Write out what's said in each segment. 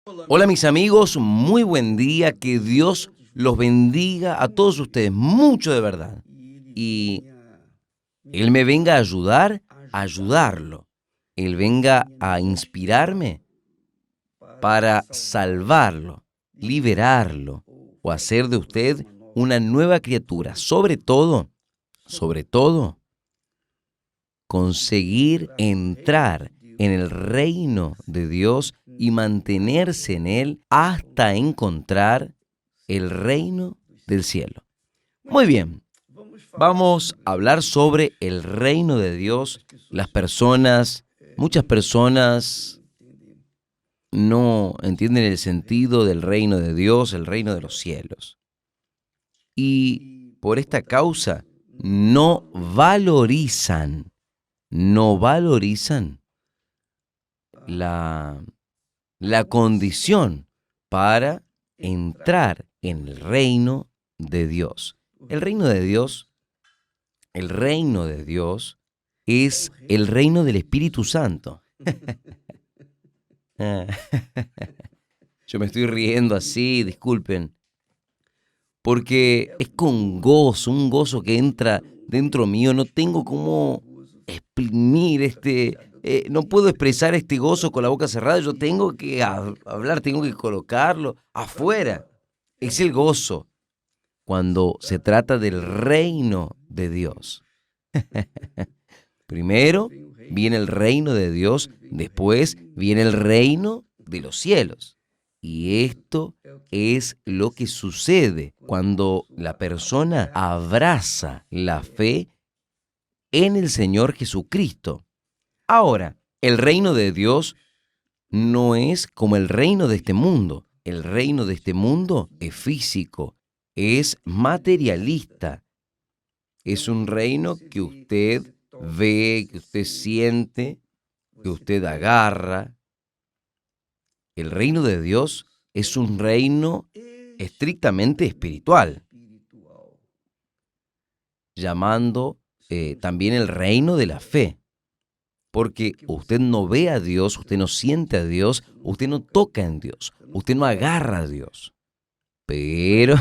Hola mis amigos, muy buen día, que Dios los bendiga a todos ustedes, mucho de verdad. Y Él me venga a ayudar, a ayudarlo. Él venga a inspirarme para salvarlo, liberarlo o hacer de usted una nueva criatura. Sobre todo, conseguir entrar en el reino de Dios y mantenerse en él hasta encontrar el reino del cielo. Muy bien, vamos a hablar sobre el reino de Dios. Muchas personas no entienden el sentido del reino de Dios, el reino de los cielos. Y por esta causa no valorizan la condición para entrar en el reino de Dios. El reino de Dios es el reino del Espíritu Santo. Yo me estoy riendo así, disculpen, porque es con gozo, un gozo que entra dentro mío. No tengo cómo exprimir no puedo expresar este gozo con la boca cerrada. Yo tengo que hablar, tengo que colocarlo afuera. Es el gozo cuando se trata del reino de Dios. Primero viene el reino de Dios, después viene el reino de los cielos. Y esto es lo que sucede cuando la persona abraza la fe en el Señor Jesucristo. Ahora, el reino de Dios no es como el reino de este mundo. El reino de este mundo es físico, es materialista. Es un reino que usted ve, que usted siente, que usted agarra. El reino de Dios es un reino estrictamente espiritual, llamando también el reino de la fe. Porque usted no ve a Dios, usted no siente a Dios, usted no toca en Dios, usted no agarra a Dios. Pero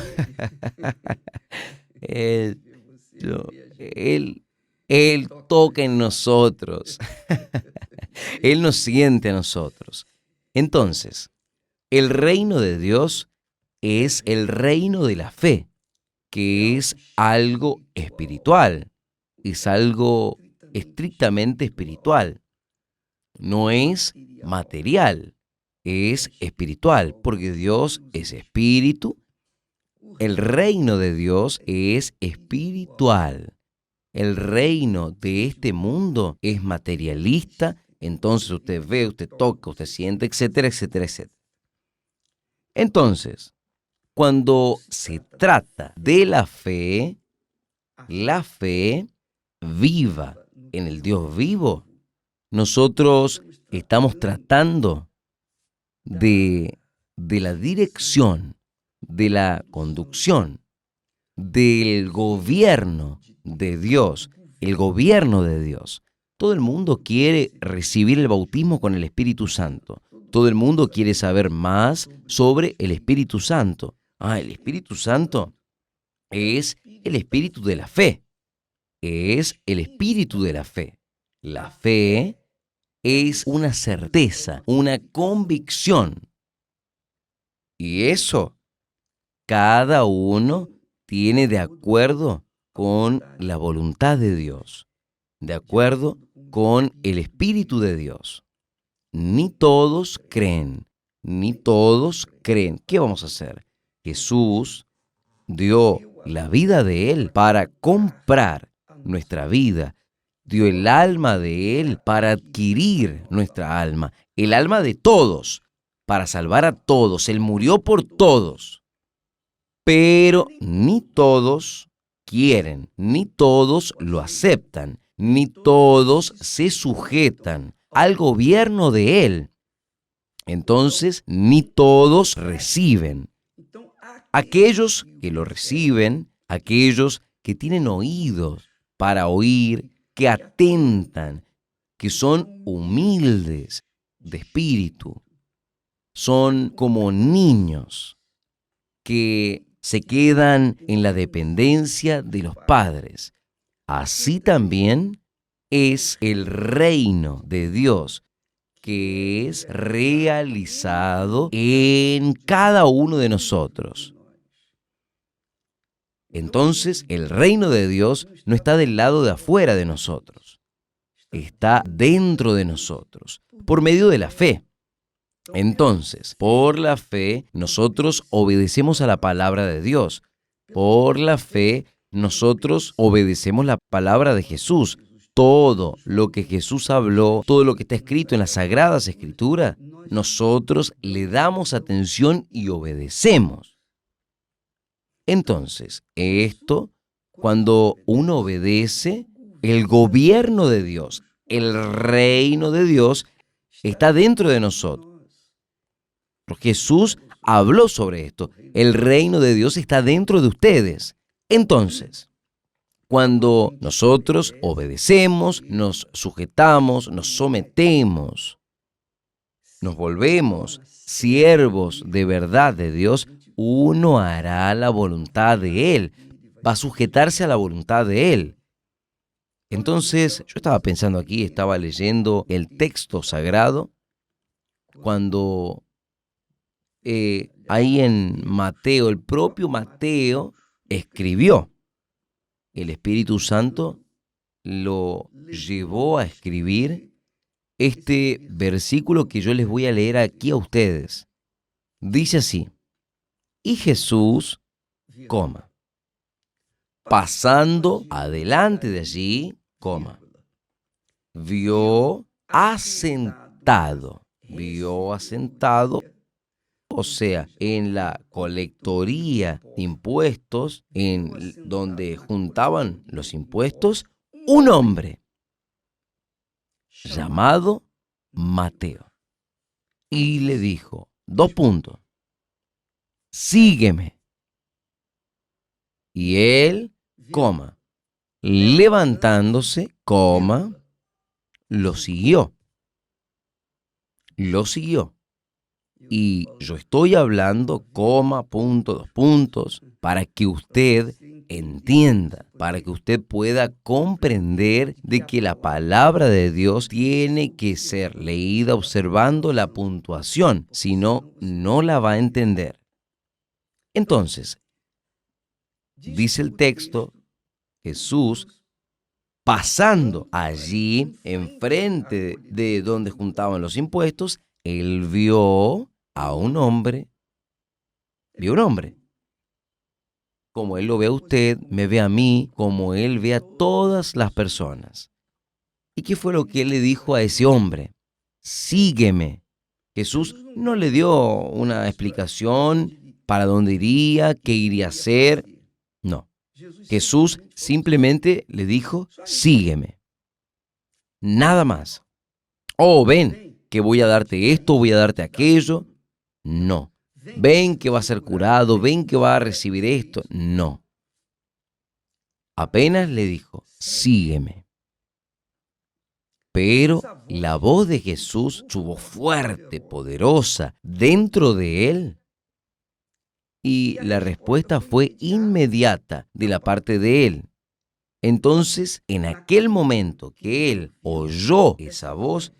Él, yo- él, él toca en nosotros. Él nos siente a nosotros. Entonces, el reino de Dios es el reino de la fe, que es algo espiritual, es algo estrictamente espiritual. No es material, es espiritual, porque Dios es espíritu. El reino de Dios es espiritual. El reino de este mundo es materialista, entonces usted ve, usted toca, usted siente, etcétera, etcétera, etcétera. Entonces, cuando se trata de la fe viva en el Dios vivo, nosotros estamos tratando de la dirección, de la conducción, del gobierno de Dios, el gobierno de Dios. Todo el mundo quiere recibir el bautismo con el Espíritu Santo. Todo el mundo quiere saber más sobre el Espíritu Santo. El Espíritu Santo es el espíritu de la fe. Es el espíritu de la fe. La fe es una certeza, una convicción. Y eso cada uno tiene de acuerdo con la voluntad de Dios, de acuerdo con el Espíritu de Dios. Ni todos creen, ni todos creen. ¿Qué vamos a hacer? Jesús dio la vida de Él para comprar nuestra vida, dio el alma de Él para adquirir nuestra alma, el alma de todos, para salvar a todos. Él murió por todos. Pero ni todos quieren, ni todos lo aceptan, ni todos se sujetan al gobierno de Él. Entonces, ni todos reciben. Aquellos que lo reciben, aquellos que tienen oídos para oír, que atentan, que son humildes de espíritu, son como niños que se quedan en la dependencia de los padres. Así también es el reino de Dios, que es realizado en cada uno de nosotros. Entonces, el reino de Dios no está del lado de afuera de nosotros, está dentro de nosotros, por medio de la fe. Entonces, por la fe, nosotros obedecemos a la palabra de Dios. Por la fe, nosotros obedecemos la palabra de Jesús. Todo lo que Jesús habló, todo lo que está escrito en las Sagradas Escrituras, nosotros le damos atención y obedecemos. Entonces, cuando uno obedece, el gobierno de Dios, el reino de Dios, está dentro de nosotros. Jesús habló sobre esto. El reino de Dios está dentro de ustedes. Entonces, cuando nosotros obedecemos, nos sujetamos, nos sometemos, nos volvemos siervos de verdad de Dios, uno hará la voluntad de Él, va a sujetarse a la voluntad de Él. Entonces, yo estaba pensando aquí, estaba leyendo el texto sagrado, cuando ahí en Mateo, el propio Mateo escribió. El Espíritu Santo lo llevó a escribir este versículo que yo les voy a leer aquí a ustedes. Dice así: y Jesús, pasando adelante de allí, vio asentado, o sea, en la colectoría de impuestos, en donde juntaban los impuestos, un hombre llamado Mateo. Y le dijo, sígueme. Y él, levantándose, lo siguió. Y yo estoy hablando, para que usted entienda, para que usted pueda comprender de que la palabra de Dios tiene que ser leída observando la puntuación, si no, no la va a entender. Entonces, dice el texto, Jesús, pasando allí, enfrente de donde juntaban los impuestos, él vio a un hombre, como él lo ve a usted, me ve a mí, como él ve a todas las personas. ¿Y qué fue lo que él le dijo a ese hombre? Sígueme. Jesús no le dio una explicación para dónde iría, qué iría a hacer. No. Jesús simplemente le dijo, sígueme. Nada más. Oh, ven, que voy a darte esto, voy a darte aquello. No. Ven que va a ser curado, ven que va a recibir esto. No. Apenas le dijo, sígueme. Pero la voz de Jesús, su voz fuerte, poderosa, dentro de él. Y la respuesta fue inmediata de la parte de él. Entonces, en aquel momento que él oyó esa voz,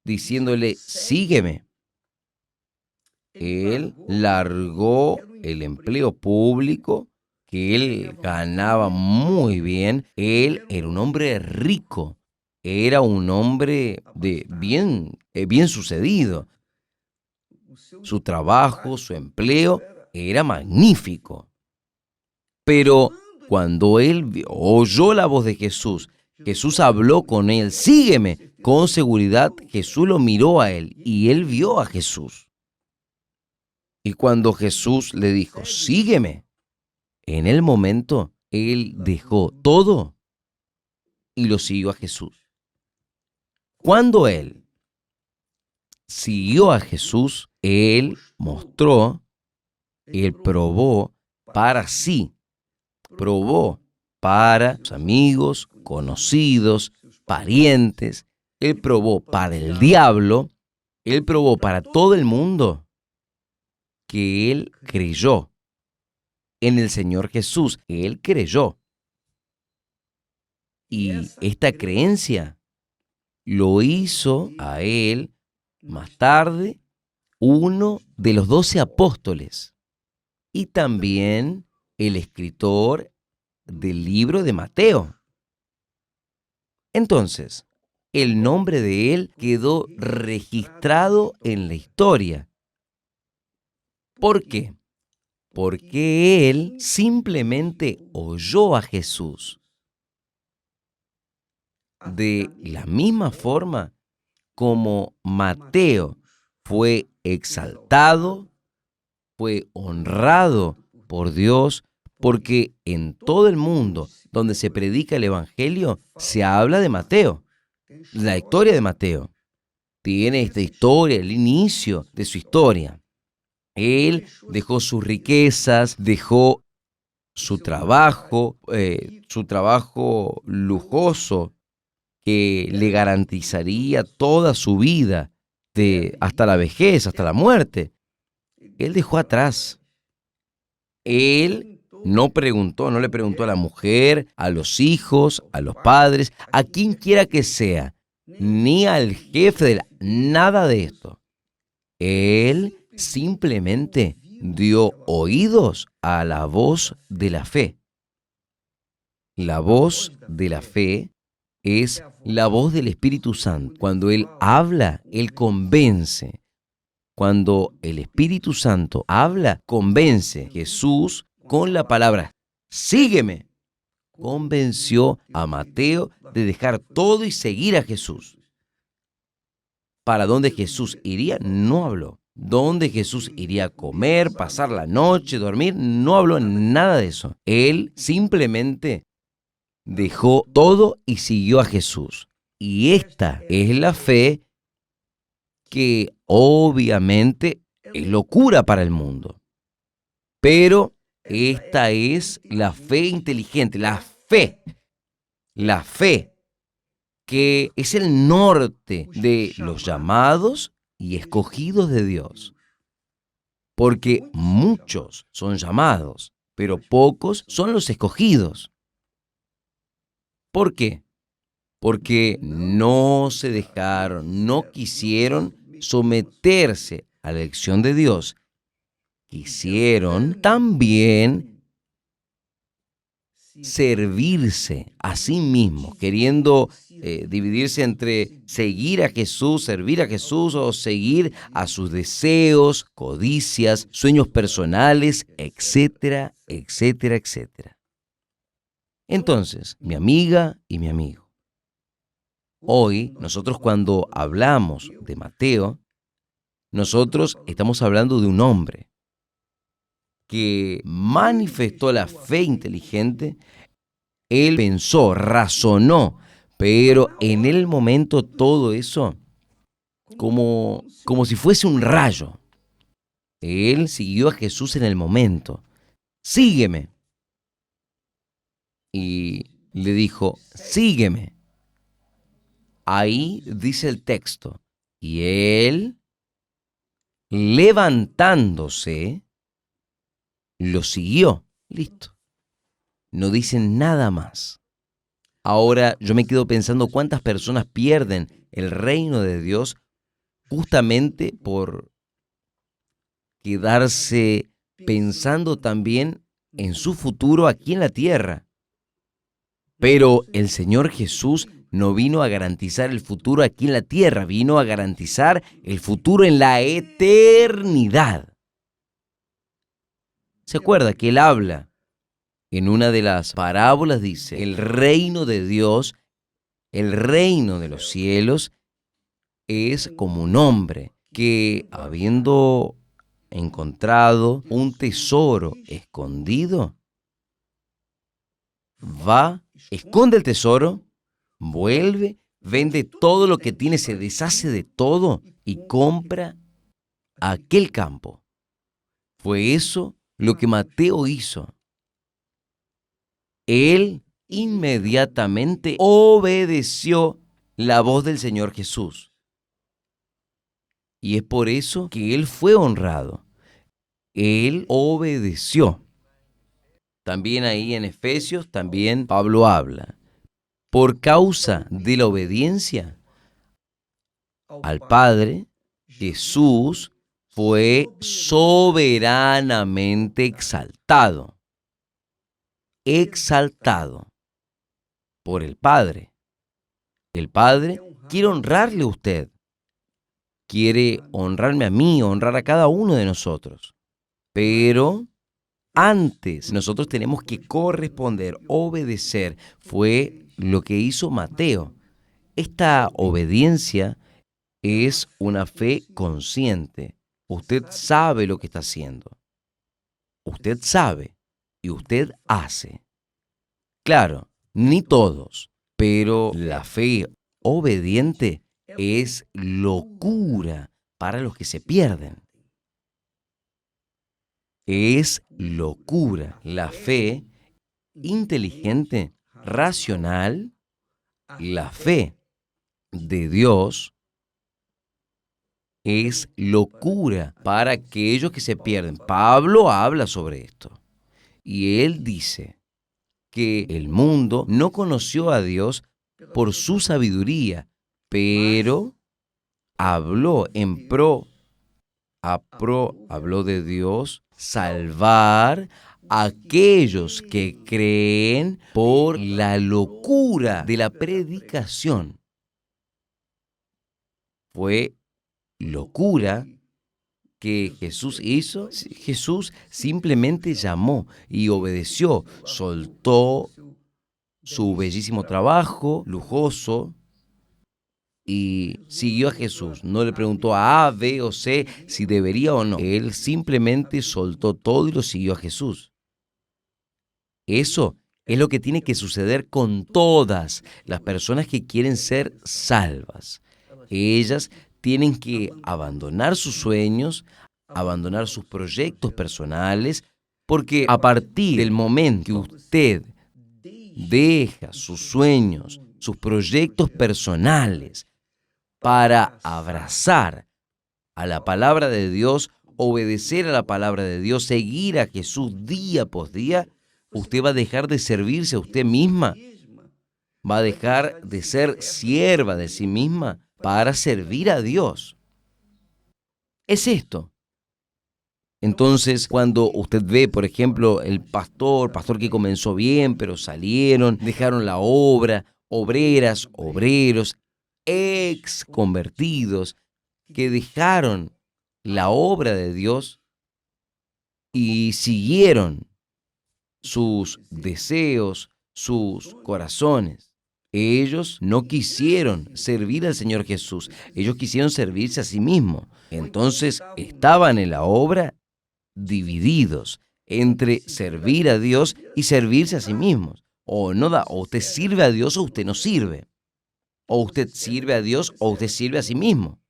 diciéndole, sígueme, él largó el empleo público, que él ganaba muy bien. Él era un hombre rico, era un hombre de bien sucedido. Su trabajo, su empleo era magnífico. Pero cuando él oyó la voz de Jesús, Jesús habló con él, sígueme. Con seguridad Jesús lo miró a él y él vio a Jesús. Y cuando Jesús le dijo, sígueme, en el momento él dejó todo y lo siguió a Jesús. Cuando él siguió a Jesús, él probó para sí, probó para sus amigos, conocidos, parientes, él probó para el diablo Él probó para todo el mundo que él creyó en el Señor Jesús. Él creyó. Y esta creencia lo hizo a él más tarde uno de los 12 apóstoles y también el escritor del libro de Mateo. Entonces, el nombre de él quedó registrado en la historia. ¿Por qué? Porque él simplemente oyó a Jesús. De la misma forma como Mateo fue exaltado, fue honrado por Dios, porque en todo el mundo donde se predica el Evangelio se habla de Mateo. La historia de Mateo tiene esta historia, el inicio de su historia. Él dejó sus riquezas, dejó su trabajo lujoso que le garantizaría toda su vida, hasta la vejez, hasta la muerte. Él dejó atrás. Él no le preguntó a la mujer, a los hijos, a los padres, a quien quiera que sea, ni al jefe nada de esto. Él simplemente dio oídos a la voz de la fe. La voz de la fe es la voz del Espíritu Santo. Cuando Él habla, Él convence. Cuando el Espíritu Santo habla, convence. Jesús, con la palabra, sígueme, convenció a Mateo de dejar todo y seguir a Jesús. Para dónde Jesús iría, no habló. Dónde Jesús iría a comer, pasar la noche, dormir, no habló nada de eso. Él simplemente dejó todo y siguió a Jesús. Y esta es la fe que obviamente es locura para el mundo. Pero esta es la fe inteligente, la fe que es el norte de los llamados y escogidos de Dios. Porque muchos son llamados, pero pocos son los escogidos. ¿Por qué? Porque no se dejaron, no quisieron someterse a la elección de Dios. Quisieron también servirse a sí mismos, queriendo dividirse entre seguir a Jesús, servir a Jesús o seguir a sus deseos, codicias, sueños personales, etcétera, etcétera, etcétera. Entonces, mi amiga y mi amigo, hoy nosotros cuando hablamos de Mateo, nosotros estamos hablando de un hombre que manifestó la fe inteligente. Él pensó, razonó, pero en el momento todo eso como si fuese un rayo. Él siguió a Jesús en el momento. Sígueme. Y le dijo, sígueme. Ahí dice el texto. Y él, levantándose, lo siguió. Listo. No dicen nada más. Ahora yo me quedo pensando cuántas personas pierden el reino de Dios justamente por quedarse pensando también en su futuro aquí en la tierra. Pero el Señor Jesús no vino a garantizar el futuro aquí en la tierra, vino a garantizar el futuro en la eternidad. ¿Se acuerda que Él habla? En una de las parábolas dice, el reino de Dios, el reino de los cielos, es como un hombre que, habiendo encontrado un tesoro escondido, va, esconde el tesoro, vuelve, vende todo lo que tiene, se deshace de todo y compra aquel campo. Fue eso lo que Mateo hizo. Él inmediatamente obedeció la voz del Señor Jesús. Y es por eso que él fue honrado. Él obedeció. También ahí en Efesios, también Pablo habla. Por causa de la obediencia al Padre, Jesús fue soberanamente exaltado. Exaltado por el Padre. El Padre quiere honrarle a usted. Quiere honrarme a mí, honrar a cada uno de nosotros. Pero antes nosotros tenemos que corresponder, obedecer. Fue lo que hizo Mateo. Esta obediencia es una fe consciente. Usted sabe lo que está haciendo. Usted sabe y usted hace. Claro, ni todos, pero la fe obediente es locura para los que se pierden. Es locura. La fe inteligente, racional, la fe de Dios es locura para aquellos que se pierden. Pablo habla sobre esto y él dice que el mundo no conoció a Dios por su sabiduría, pero habló habló de Dios salvar a aquellos que creen por la locura de la predicación. Fue locura que Jesús hizo. Jesús simplemente llamó y obedeció, soltó su bellísimo trabajo, lujoso, y siguió a Jesús. No le preguntó a A, B o C si debería o no. Él simplemente soltó todo y lo siguió a Jesús. Eso es lo que tiene que suceder con todas las personas que quieren ser salvas. Ellas tienen que abandonar sus sueños, abandonar sus proyectos personales, porque a partir del momento que usted deja sus sueños, sus proyectos personales, para abrazar a la palabra de Dios, obedecer a la palabra de Dios, seguir a Jesús día por día, usted va a dejar de servirse a usted misma, va a dejar de ser sierva de sí misma para servir a Dios. Es esto. Entonces, cuando usted ve, por ejemplo, el pastor que comenzó bien, pero salieron, dejaron la obra, obreras, obreros, ex convertidos, que dejaron la obra de Dios y siguieron sus deseos, sus corazones. Ellos no quisieron servir al Señor Jesús, ellos quisieron servirse a sí mismos. Entonces estaban en la obra divididos entre servir a Dios y servirse a sí mismos. O usted sirve a Dios o usted no sirve. O usted sirve a Dios o usted sirve a sí mismo.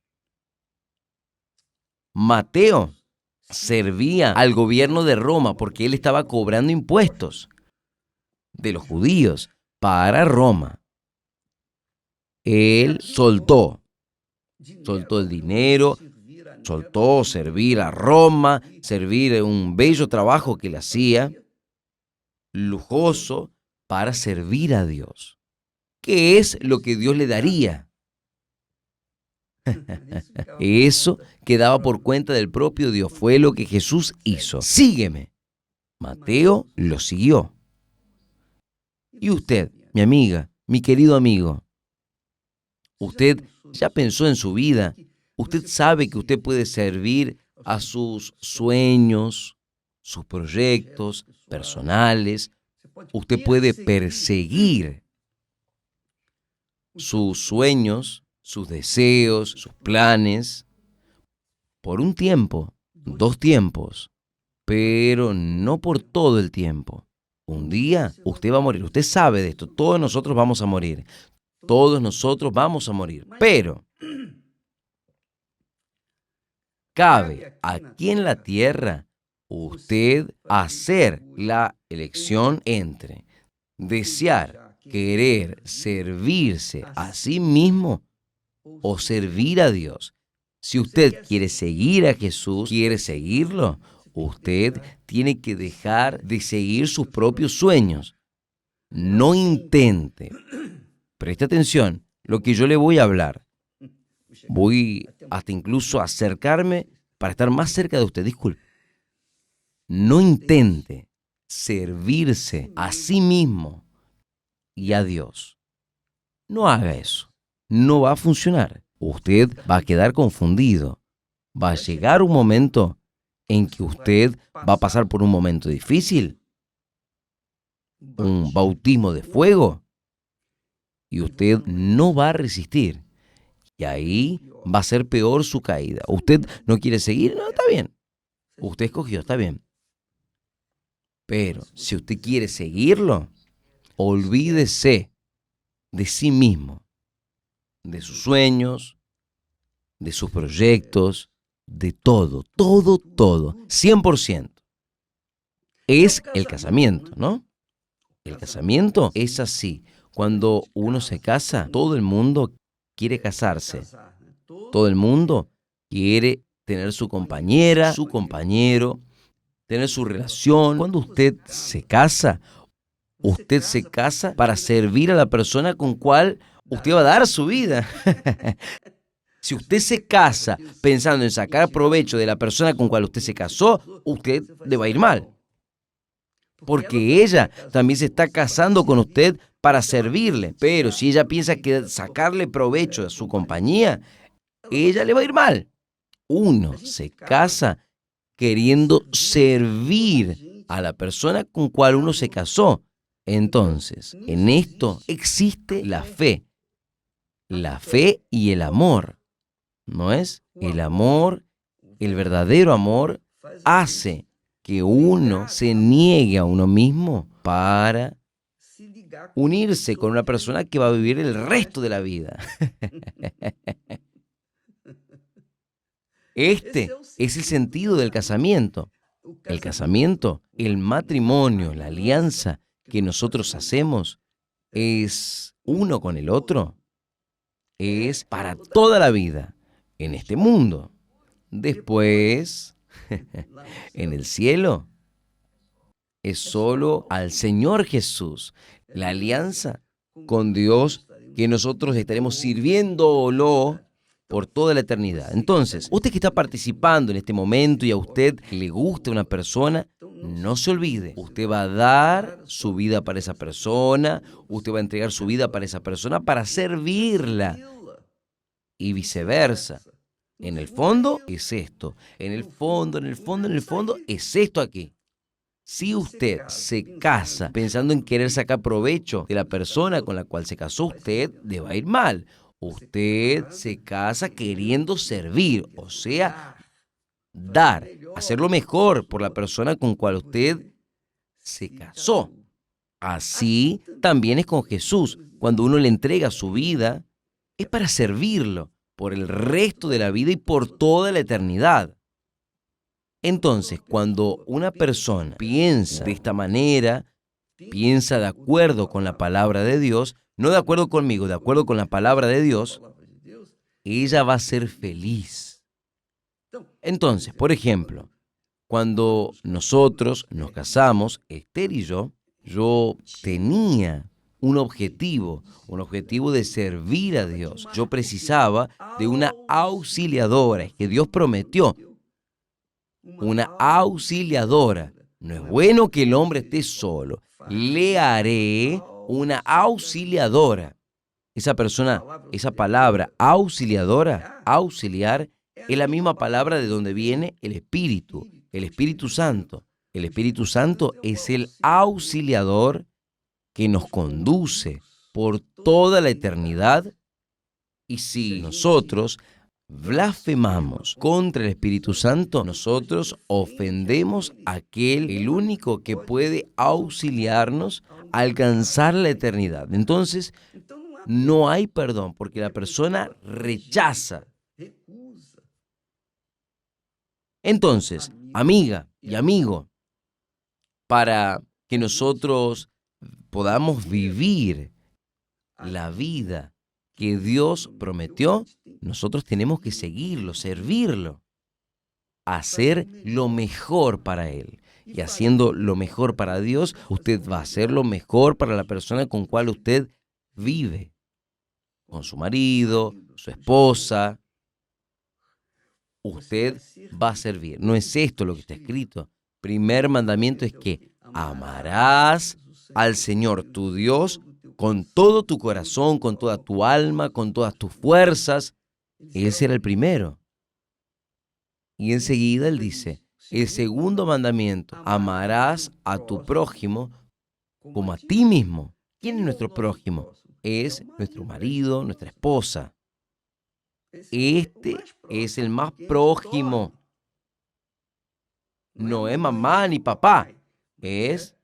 Mateo servía al gobierno de Roma porque él estaba cobrando impuestos de los judíos para Roma. Él soltó el dinero, soltó servir a Roma, servir un bello trabajo que él hacía, lujoso, para servir a Dios. ¿Qué es lo que Dios le daría? Eso quedaba por cuenta del propio Dios. Fue lo que Jesús hizo. Sígueme. Mateo lo siguió. Y usted, mi amiga, mi querido amigo, usted ya pensó en su vida. Usted sabe que usted puede servir a sus sueños, sus proyectos personales. Usted puede perseguir sus sueños, sus deseos, sus planes, por un tiempo, 2 tiempos, pero no por todo el tiempo. Un día usted va a morir. Usted sabe de esto. Todos nosotros vamos a morir. Todos nosotros vamos a morir. Pero cabe aquí en la tierra usted hacer la elección entre desear, querer servirse a sí mismo o servir a Dios. Si usted quiere seguir a Jesús, quiere seguirlo, usted tiene que dejar de seguir sus propios sueños. No intente. Preste atención, lo que yo le voy a hablar. Voy hasta incluso a acercarme para estar más cerca de usted. Disculpe. No intente servirse a sí mismo y a Dios. No haga eso. No va a funcionar. Usted va a quedar confundido. Va a llegar un momento en que usted va a pasar por un momento difícil, un bautismo de fuego, y usted no va a resistir. Y ahí va a ser peor su caída. ¿Usted no quiere seguir? No, está bien. Usted escogió, está bien. Pero si usted quiere seguirlo, olvídese de sí mismo, de sus sueños, de sus proyectos, de todo, 100%. Es el casamiento, ¿no? El casamiento es así. Cuando uno se casa, todo el mundo quiere casarse. Todo el mundo quiere tener su compañera, su compañero, tener su relación. Cuando usted se casa para servir a la persona con cual usted va a dar su vida. Si usted se casa pensando en sacar provecho de la persona con cual usted se casó, usted le va a ir mal. Porque ella también se está casando con usted para servirle. Pero si ella piensa que sacarle provecho a su compañía, ella le va a ir mal. Uno se casa queriendo servir a la persona con cual uno se casó. Entonces, en esto existe la fe y el amor. ¿No es? El amor, el verdadero amor, hace que uno se niegue a uno mismo para unirse con una persona que va a vivir el resto de la vida. Este es el sentido del casamiento. El casamiento, el matrimonio, la alianza que nosotros hacemos es uno con el otro. Es para toda la vida en este mundo. Después, en el cielo, es solo al Señor Jesús. La alianza con Dios que nosotros estaremos sirviéndolo por toda la eternidad. Entonces, usted que está participando en este momento y a usted le gusta una persona, no se olvide, usted va a dar su vida para esa persona, usted va a entregar su vida para esa persona para servirla y viceversa. En el fondo es esto, en el fondo es esto aquí. Si usted se casa pensando en querer sacar provecho de la persona con la cual se casó, usted le va a ir mal. Usted se casa queriendo servir, o sea, dar, hacer lo mejor por la persona con cual usted se casó. Así también es con Jesús. Cuando uno le entrega su vida, es para servirlo por el resto de la vida y por toda la eternidad. Entonces, cuando una persona piensa de esta manera, piensa de acuerdo con la palabra de Dios, no de acuerdo conmigo, de acuerdo con la palabra de Dios, ella va a ser feliz. Entonces, por ejemplo, cuando nosotros nos casamos, Esther y yo tenía un objetivo de servir a Dios. Yo precisaba de una auxiliadora, es que Dios prometió una auxiliadora. No es bueno que el hombre esté solo. Le haré una auxiliadora. Esa persona, esa palabra auxiliadora, auxiliar, es la misma palabra de donde viene el Espíritu Santo. El Espíritu Santo es el auxiliador que nos conduce por toda la eternidad. Y si nosotros blasfemamos contra el Espíritu Santo, nosotros ofendemos a aquel, el único que puede auxiliarnos a alcanzar la eternidad. Entonces, no hay perdón porque la persona rechaza. Entonces, amiga y amigo, para que nosotros podamos vivir la vida que Dios prometió, nosotros tenemos que seguirlo, servirlo, hacer lo mejor para Él. Y haciendo lo mejor para Dios, usted va a hacer lo mejor para la persona con cual usted vive, con su marido, su esposa. Usted va a servir. ¿No es esto lo que está escrito? Primer mandamiento es que amarás al Señor tu Dios con todo tu corazón, con toda tu alma, con todas tus fuerzas. Ese era el primero. Y enseguida él dice, el segundo mandamiento, amarás a tu prójimo como a ti mismo. ¿Quién es nuestro prójimo? Es nuestro marido, nuestra esposa. Este es el más prójimo. No es mamá ni papá, es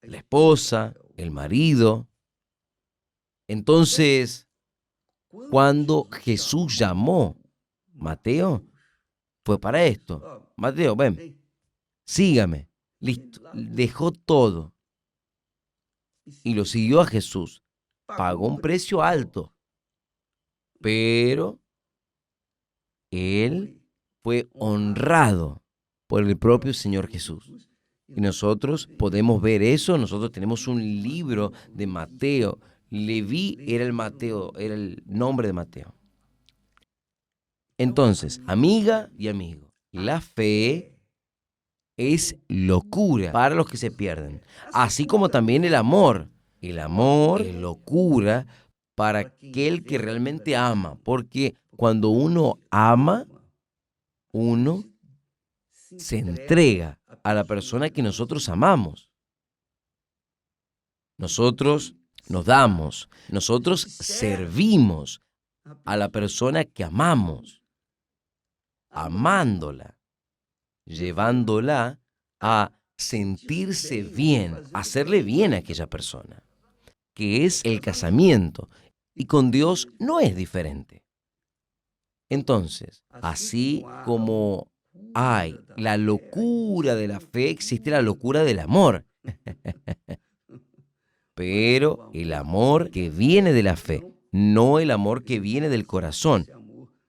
la esposa, el marido. Entonces, cuando Jesús llamó a Mateo, fue para esto. Mateo, ven, sígame. Listo. Dejó todo y lo siguió a Jesús. Pagó un precio alto, pero él fue honrado por el propio Señor Jesús. Y nosotros podemos ver eso. Nosotros tenemos un libro de Mateo. Leví era el nombre de Mateo. Entonces, amiga y amigo, la fe es locura para los que se pierden, así como también el amor. El amor es locura para aquel que realmente ama, porque cuando uno ama, uno se entrega a la persona que nosotros amamos. Nosotros nos damos, nosotros servimos a la persona que amamos, amándola, llevándola a sentirse bien, hacerle bien a aquella persona, que es el casamiento. Y con Dios no es diferente. Entonces, así como hay la locura de la fe, existe la locura del amor. Pero el amor que viene de la fe, no el amor que viene del corazón.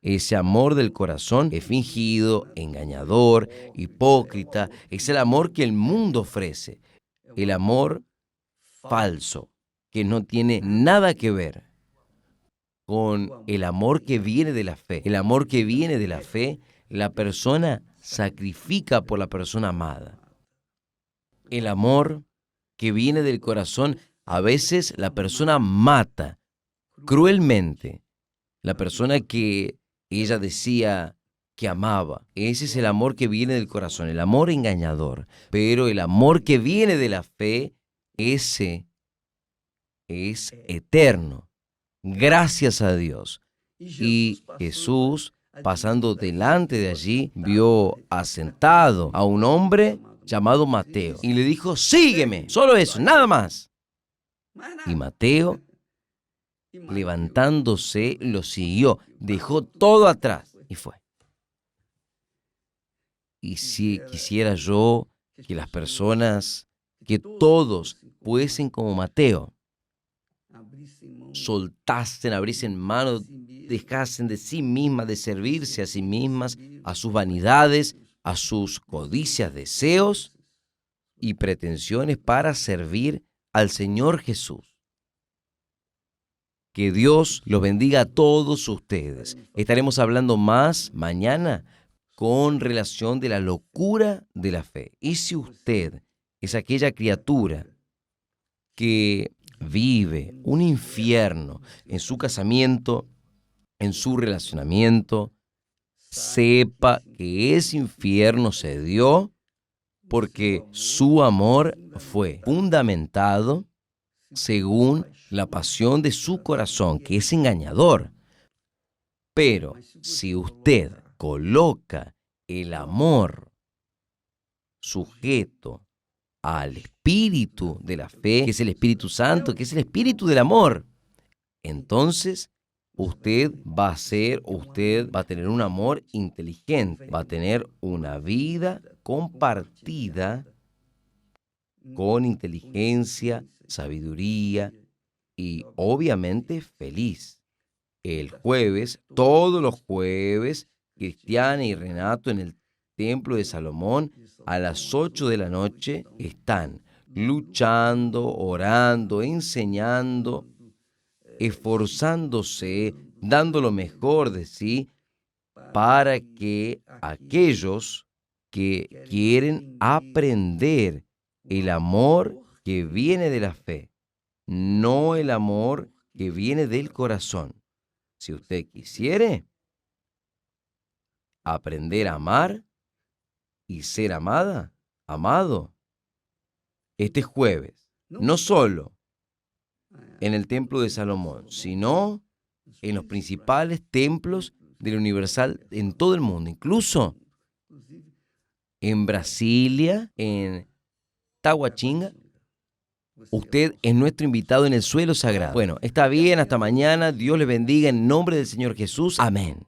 Ese amor del corazón es fingido, engañador, hipócrita. Es el amor que el mundo ofrece. El amor falso, que no tiene nada que ver con el amor que viene de la fe. El amor que viene de la fe, la persona sacrifica por la persona amada. El amor que viene del corazón, a veces la persona mata cruelmente. La persona que ella decía que amaba. Ese es el amor que viene del corazón, el amor engañador. Pero el amor que viene de la fe, ese es eterno. Gracias a Dios. Y Jesús, pasando delante de allí, vio asentado a un hombre llamado Mateo y le dijo, sígueme, solo eso, nada más. Y Mateo, levantándose, lo siguió, dejó todo atrás y fue. Y si quisiera yo que las personas, que todos fuesen como Mateo, soltasen, abriesen mano, dejasen de sí mismas, de servirse a sí mismas, a sus vanidades, a sus codicias, deseos y pretensiones para servir al Señor Jesús. Que Dios los bendiga a todos ustedes. Estaremos hablando más mañana con relación de la locura de la fe. Y si usted es aquella criatura que vive un infierno en su casamiento, en su relacionamiento, sepa que ese infierno se dio porque su amor fue fundamentado según la pasión de su corazón, que es engañador. Pero si usted coloca el amor sujeto al espíritu de la fe, que es el Espíritu Santo, que es el espíritu del amor, entonces usted va a tener un amor inteligente, va a tener una vida compartida con inteligencia, sabiduría y obviamente feliz. El jueves, todos los jueves, Cristiana y Renato en el Templo de Salomón a las 8 de la noche están luchando, orando, enseñando, esforzándose, dando lo mejor de sí para que aquellos que quieren aprender el amor que viene de la fe, no el amor que viene del corazón. Si usted quisiere aprender a amar y ser amada, amado, este jueves, no solo en el Templo de Salomón, sino en los principales templos de la Universal en todo el mundo, incluso en Brasilia, en Taguatinga. Usted es nuestro invitado en el suelo sagrado. Bueno, está bien, hasta mañana. Dios le bendiga en nombre del Señor Jesús. Amén.